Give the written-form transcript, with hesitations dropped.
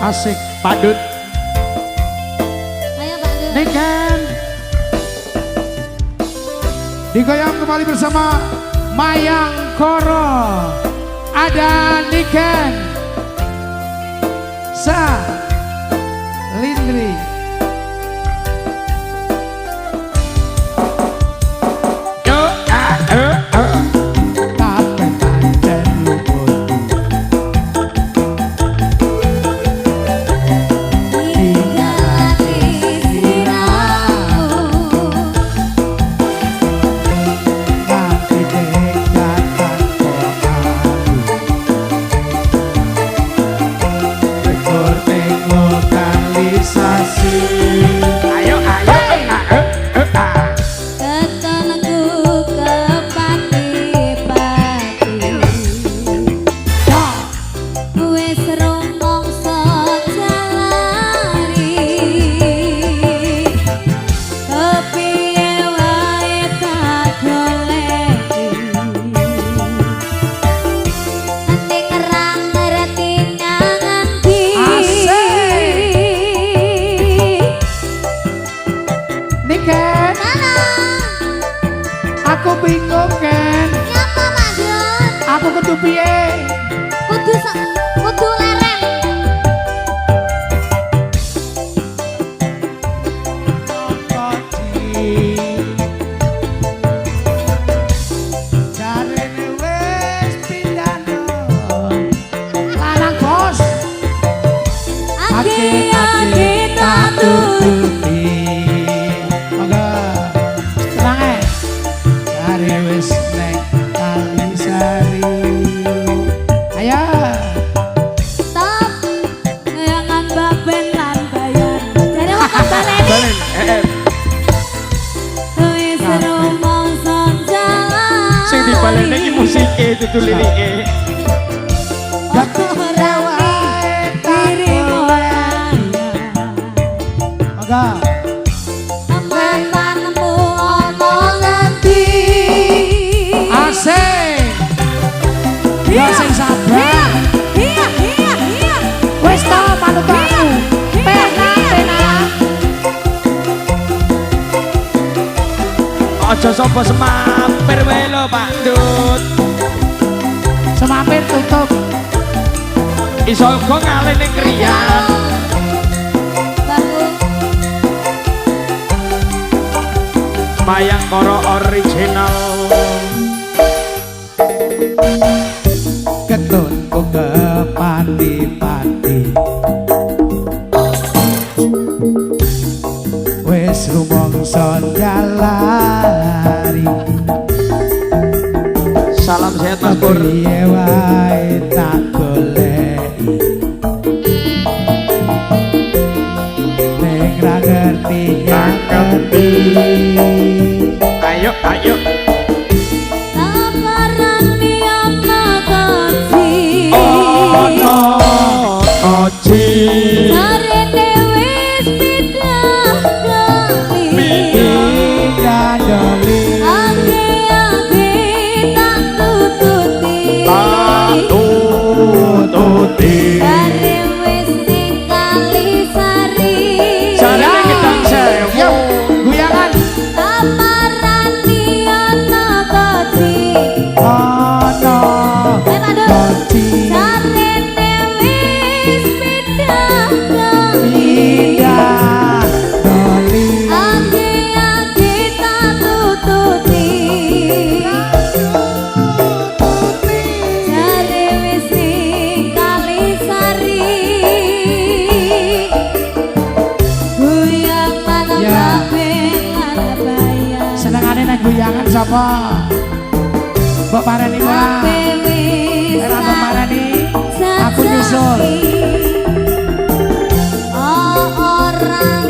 Asik Padut. Ayo Padut. Niken. Digoyang kembali bersama Mayang Koro. Ada Niken. Sa Lindri. Aku bingung kan. Nyapa Madun? Aku kudu piye? Kudu leren. Jarene wis pindah lanang bos. Ati tak tutupi. Monggo. Tenang ae. Wis nek Kalisari. Ayo. Stop. Jangan baben lan bayar. Jare wong baleni. Balen, Wis rumangsa jalan. Sing dibaleni iki musike dudu lirike. Ora wae dirimu Monggo. Mantanmu omong nanti. Asik. Ya sing sabar. Iya. Wis to manutku. Pena. Aja sapa semampir wae lho Pak Dut. Semampir tutup. Iso uga ngalih ning kriyan. Mayang Koro original. Ketunku ke pati-pati. Wis rumangsa jalari. Salam sehat Mas Pur. Piye wae tak goleki. Nek ra ngerti ngerti. Ayo. Sabarani ana kaji. Ono oji. Sarene wis pindah kali. Pindah doli. Age tak tututi. Tututi. Jare wis ning Kalisari. Jarene gedang sewu. Guyangan. Sabarani ana kaji. Ono Padut. Sarene wis pindah kali. pindah doli. Age tak tututi. Jare wis ning Kalisari. Guyang mangan Ya. baben lan bayar. Senengane nek guyangan sapa? Mbok pareni ora? Era mbok pareni. Aku nyusul. Oh, orang